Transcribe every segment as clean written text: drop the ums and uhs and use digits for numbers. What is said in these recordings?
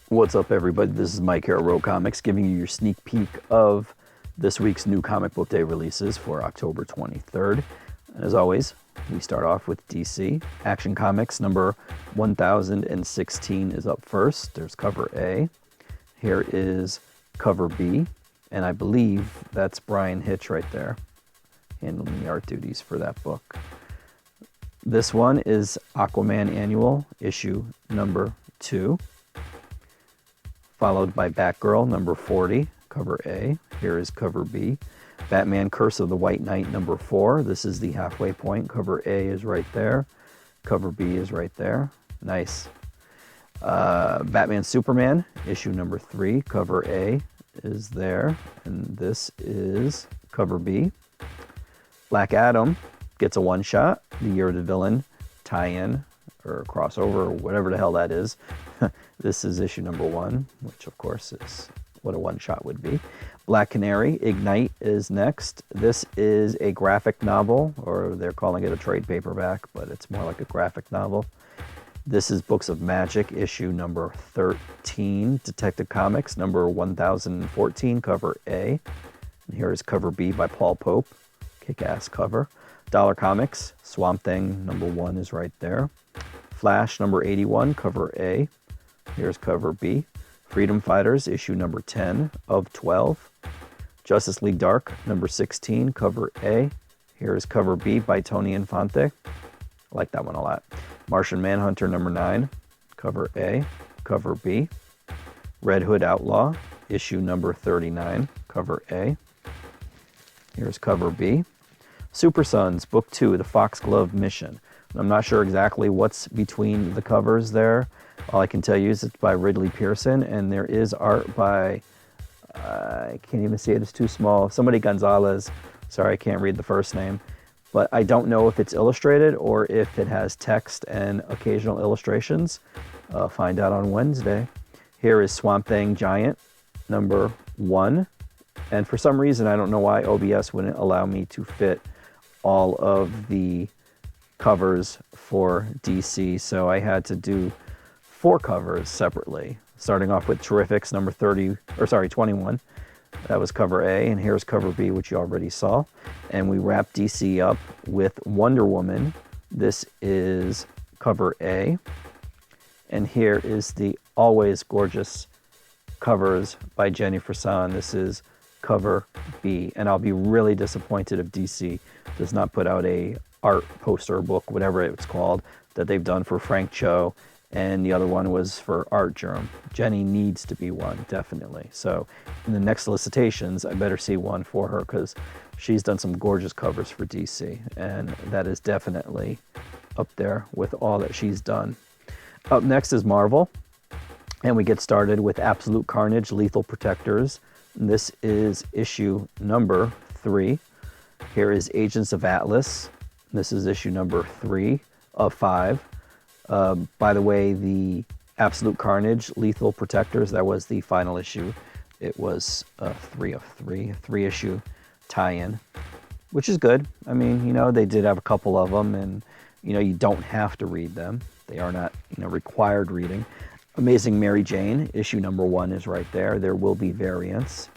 What's up, everybody? This is Mike here at Row Comics, giving you your sneak peek of this week's new comic book day releases for October 23rd. As always, we start off with DC. Action Comics number 1016 is up first. There's cover A. Here is cover B, and I believe that's Brian Hitch right there, handling the art duties for that book. This one is Aquaman Annual, issue number 2. Followed by Batgirl, number 40, cover A. Here is cover B. Batman Curse of the White Knight, number 4. This is the halfway point. Cover A is right there. Cover B is right there. Nice. Batman Superman, issue number 3. Cover A is there. And this is cover B. Black Adam gets a one-shot. The Year of the Villain tie-in, or crossover, or whatever the hell that is. This is issue number 1, which of course is what a one-shot would be. Black Canary, Ignite is next. This is a graphic novel, or they're calling it a trade paperback, but it's more like a graphic novel. This is Books of Magic, issue number 13. Detective Comics, number 1014, cover A. And here is cover B by Paul Pope. Kick-ass cover. Dollar Comics, Swamp Thing, number 1 is right there. Flash, number 81, cover A. Here's cover B. Freedom Fighters, issue number 10 of 12. Justice League Dark, number 16, cover A. Here is cover B by Tony Infante. I like that one a lot. Martian Manhunter, number 9, cover A, cover B. Red Hood Outlaw, issue number 39, cover A. Here's cover B. Super Sons, book 2, The Foxglove Mission. I'm not sure exactly what's between the covers there. All I can tell you is it's by Ridley Pearson, and there is art by, I can't even see it, it's too small. Somebody Gonzalez. Sorry, I can't read the first name. But I don't know if it's illustrated or if it has text and occasional illustrations. Find out on Wednesday. Here is Swamp Thing Giant, number 1. And for some reason, I don't know why OBS wouldn't allow me to fit all of the covers for DC, so I had to do 4 covers separately, starting off with Terrifics number 21. That was cover A, and here's cover B, which you already saw. And we wrap DC up with Wonder Woman. This is cover A, and here is the always gorgeous covers by Jenny Frison. This is cover B, and I'll be really disappointed if DC does not put out a art poster book, whatever it's called, that they've done for Frank Cho, and the other one was for Art Germ. Jenny needs to be one, definitely. So in the next solicitations, I better see one for her, because she's done some gorgeous covers for DC, and that is definitely up there with all that she's done. Up next is Marvel, and we get started with Absolute Carnage, Lethal Protectors. This is issue number 3. Here is Agents of Atlas. This is issue number 3 of 5. By the way, the Absolute Carnage, Lethal Protectors, that was the final issue. It was 3 of 3, a 3-issue tie-in, which is good. I mean, you know, they did have a couple of them, and, you know, you don't have to read them. They are not, you know, required reading. Amazing Mary Jane, issue number 1 is right there. There will be variants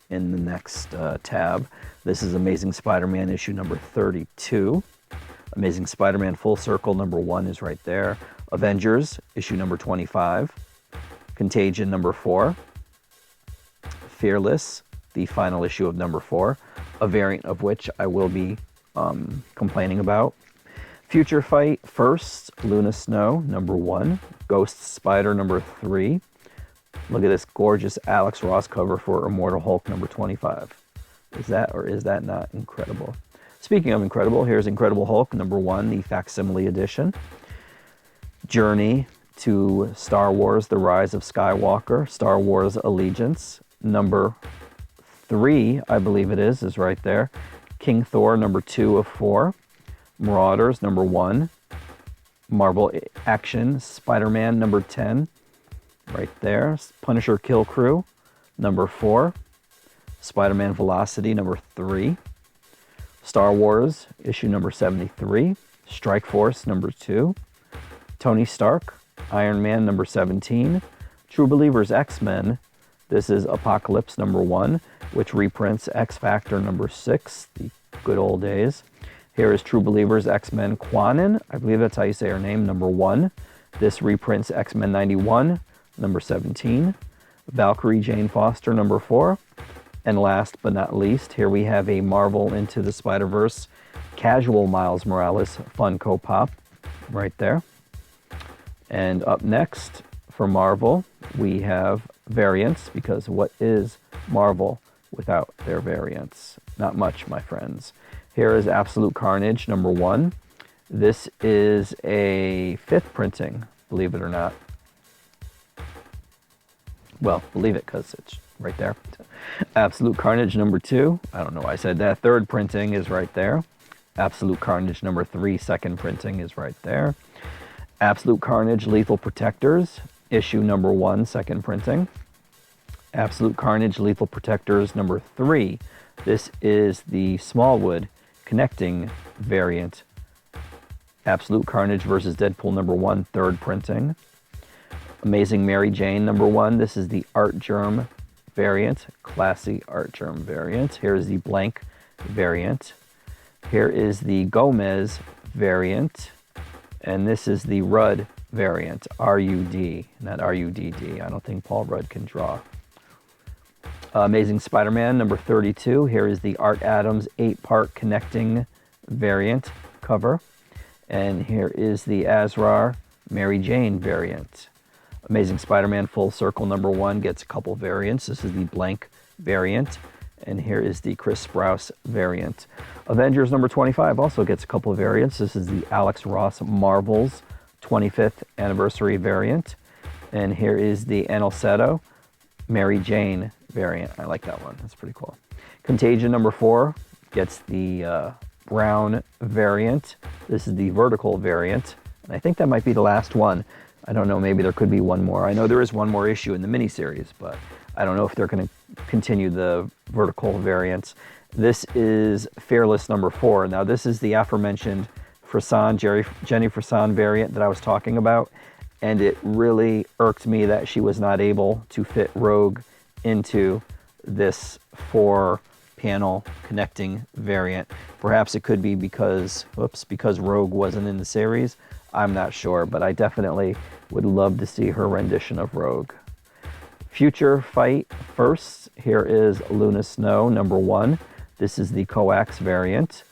in the next tab. This is Amazing Spider-Man, issue number 32. Amazing Spider-Man Full Circle, number 1 is right there. Avengers, issue number 25. Contagion, number 4. Fearless, the final issue of number 4, a variant of which I will be complaining about. Future Fight First, Luna Snow, number 1. Ghost Spider, number 3. Look at this gorgeous Alex Ross cover for Immortal Hulk, number 25. Is that or is that not incredible? Speaking of incredible, here's Incredible Hulk, number 1, the facsimile edition. Journey to Star Wars, The Rise of Skywalker, Star Wars Allegiance, number 3, I believe it is right there. King Thor, number 2 of 4. Marauders, number 1. Marvel Action, Spider-Man, number 10, right there. Punisher Kill Crew, number 4. Spider-Man Velocity, number 3. Star Wars, issue number 73. Strike Force, number 2. Tony Stark, Iron Man, number 17. True Believers X-Men, this is Apocalypse number 1, which reprints X-Factor number 6, the good old days. Here is True Believers X-Men Kwannon, I believe that's how you say her name, number 1. This reprints X-Men 91, number 17. Valkyrie Jane Foster, number 4. And last but not least, here we have a Marvel Into the Spider-Verse casual Miles Morales Funko Pop right there. And up next for Marvel, we have variants, because what is Marvel without their variants? Not much, my friends. Here is Absolute Carnage number 1. This is a 5th printing, believe it or not. Well, believe it, because it's right there. Absolute Carnage number 2. I don't know why I said that. 3rd printing is right there. Absolute Carnage number 3, 2nd printing is right there. Absolute Carnage Lethal Protectors, issue number 1, 2nd printing. Absolute Carnage Lethal Protectors number 3. This is the Smallwood connecting variant. Absolute Carnage versus Deadpool number 1, 3rd printing. Amazing Mary Jane number 1. This is the Art Germ variant, classy Art Germ variant. Here is the blank variant. Here is the Gomez variant. And this is the Rudd variant, R-U-D, not R-U-D-D. I don't think Paul Rudd can draw. Amazing Spider-Man number 32. Here is the Art Adams 8-part connecting variant cover. And here is the Asrar Mary Jane variant. Amazing Spider-Man Full Circle number 1 gets a couple variants. This is the blank variant. And here is the Chris Sprouse variant. Avengers number 25 also gets a couple of variants. This is the Alex Ross Marvels 25th anniversary variant. And here is the Anelsetto Mary Jane variant. I like that one. That's pretty cool. Contagion number 4 gets the brown variant. This is the vertical variant. And I think that might be the last one. I don't know, maybe there could be one more. I know there is one more issue in the miniseries, but I don't know if they're going to continue the vertical variants. This is Fearless number 4. Now, this is the aforementioned Jenny Frison variant that I was talking about, and it really irked me that she was not able to fit Rogue into this 4-panel connecting variant. Perhaps it could be because Rogue wasn't in the series. I'm not sure, but I definitely would love to see her rendition of Rogue. Future Fight first. Here is Luna Snow number 1. This is the Coax variant.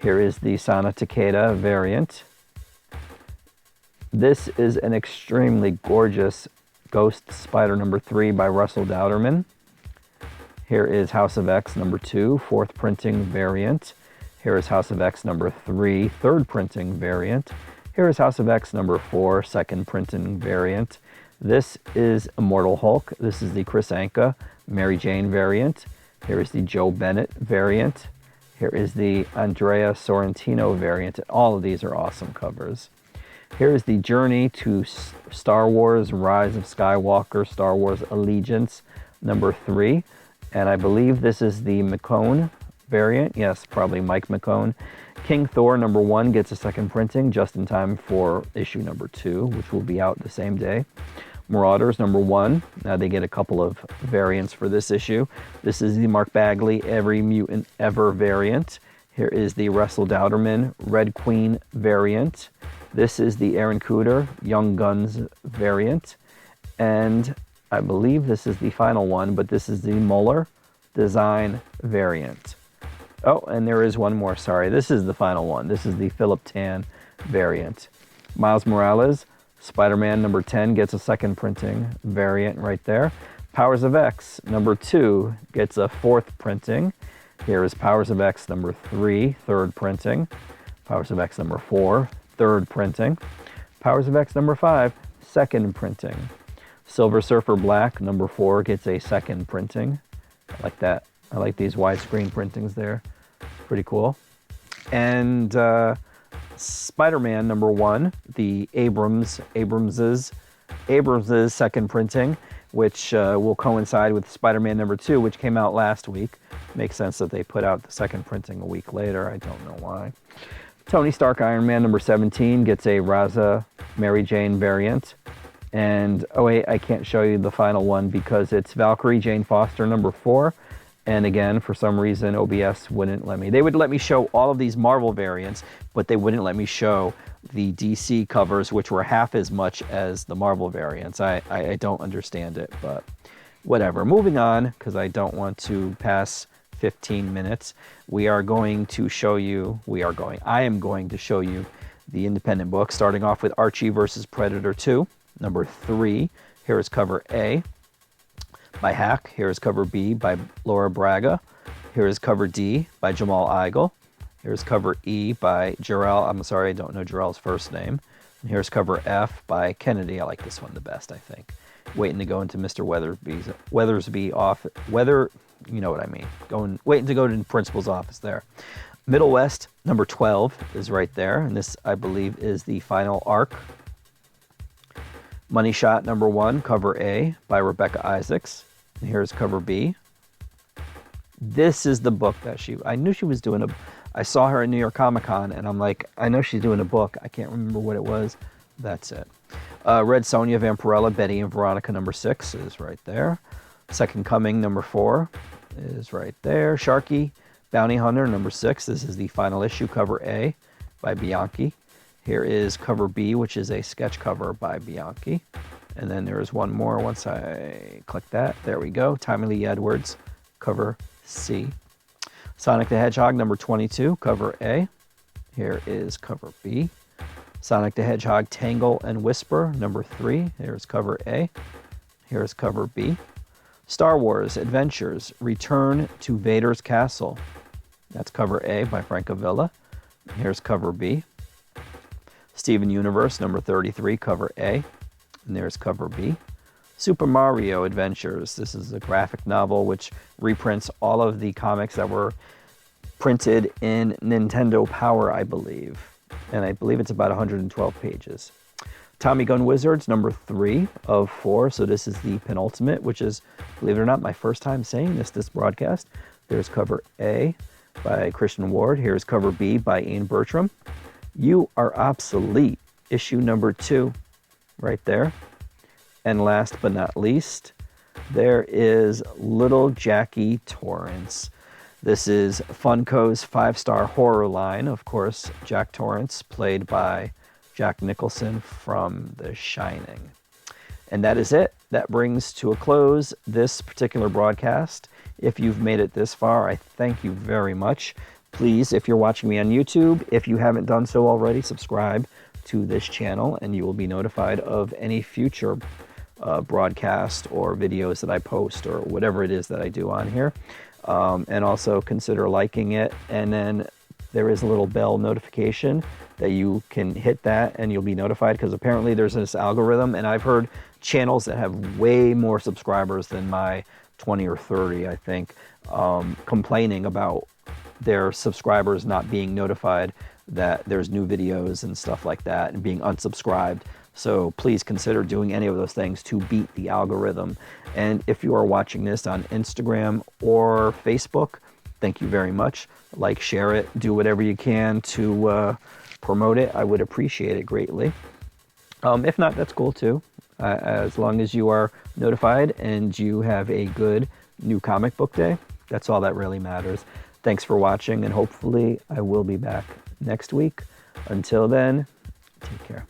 Here is the Sana Takeda variant. This is an extremely gorgeous Ghost Spider number 3 by Russell Dauterman. Here is House of X number 2, 4th printing variant. Here is House of X number 3, 3rd printing variant. Here is House of X number 4, 2nd printing variant. This is Immortal Hulk. This is the Chris Anka Mary Jane variant. Here is the Joe Bennett variant. Here is the Andrea Sorrentino variant. All of these are awesome covers. Here is the Journey to Star Wars Rise of Skywalker, Star Wars Allegiance number 3. And I believe this is the McCone variant. Yes, probably Mike McCone. King Thor number 1 gets a 2nd printing just in time for issue number 2, which will be out the same day. Marauders number 1. Now they get a couple of variants for this issue. This is the Mark Bagley Every Mutant Ever variant. Here is the Russell Dauterman Red Queen variant. This is the Aaron Kuder Young Guns variant. And I believe this is the final one, but this is the Muller Design variant. Oh, and there is one more, sorry. This is the final one. This is the Philip Tan variant. Miles Morales, Spider-Man number 10 gets a 2nd printing variant right there. Powers of X number 2 gets a 4th printing. Here is Powers of X number 3, 3rd printing. Powers of X number 4, 3rd printing. Powers of X number 5, 2nd printing. Silver Surfer Black number 4 gets a 2nd printing. I like that. I like these widescreen printings there. Pretty cool. And Spider-Man number 1, the Abrams' 2nd printing, which will coincide with Spider-Man number 2, which came out last week. Makes sense that they put out the 2nd printing a week later. I don't know why. Tony Stark Iron Man number 17 gets a Raza Mary Jane variant. And, oh wait, I can't show you the final one because it's Valkyrie Jane Foster number 4. And again, for some reason, OBS wouldn't let me. They would let me show all of these Marvel variants, but they wouldn't let me show the DC covers, which were half as much as the Marvel variants. I don't understand it, but whatever. Moving on, because I don't want to pass 15 minutes. I am going to show you the independent book, starting off with Archie versus Predator 2, number 3. Here is cover A by Hack. Here is cover B by Laura Braga. Here is cover D by Jamal Igle. Here's cover E by Jarrell. I'm sorry, I don't know Jarrell's first name. And here's cover F by Kennedy. I like this one the best, I think. Waiting to go into Mr. Weathersby off. You know what I mean. Waiting to go to the principal's office there. Middle West, number 12 is right there. And this, I believe, is the final arc. Money Shot, number 1, cover A by Rebecca Isaacs. And here's cover B. This is the book that I knew she was doing I saw her at New York Comic Con, and I'm like, I know she's doing a book. I can't remember what it was. That's it. Red Sonja Vampirella, Betty and Veronica, number 6 is right there. Second Coming, number 4 is right there. Sharky, Bounty Hunter, number 6. This is the final issue, cover A by Bianchi. Here is cover B, which is a sketch cover by Bianchi. And then there is one more once I click that. There we go. Tommy Lee Edwards, cover C. Sonic the Hedgehog, number 22, cover A. Here is cover B. Sonic the Hedgehog, Tangle and Whisper, number 3. Here's cover A. Here's cover B. Star Wars Adventures, Return to Vader's Castle. That's cover A by Frank Avila. Here's cover B. Steven Universe, number 33, cover A. And there's cover B. Super Mario Adventures. This is a graphic novel which reprints all of the comics that were printed in Nintendo Power, I believe. And I believe it's about 112 pages. Tommy Gun Wizards, number 3 of 4. So this is the penultimate, which is, believe it or not, my first time saying this broadcast. There's cover A by Christian Ward. Here's cover B by Ian Bertram. You Are Obsolete, issue number 2, right there. And last but not least, there is Little Jackie Torrance. This is Funko's 5-star horror line. Of course, Jack Torrance, played by Jack Nicholson from The Shining. And that is it. That brings to a close this particular broadcast. If you've made it this far, I thank you very much. Please, if you're watching me on YouTube, if you haven't done so already, subscribe to this channel and you will be notified of any future broadcast or videos that I post or whatever it is that I do on here. And also consider liking it. And then there is a little bell notification that you can hit that and you'll be notified, because apparently there's this algorithm, and I've heard channels that have way more subscribers than my 20 or 30, I think, complaining about their subscribers not being notified that there's new videos and stuff like that and being unsubscribed. So please consider doing any of those things to beat the algorithm. And if you are watching this on Instagram or Facebook, thank you very much. Like, share it, do whatever you can to promote it. I would appreciate it greatly. If not, that's cool too. As long as you are notified and you have a good new comic book day, that's all that really matters. Thanks for watching, and hopefully I will be back next week. Until then, take care.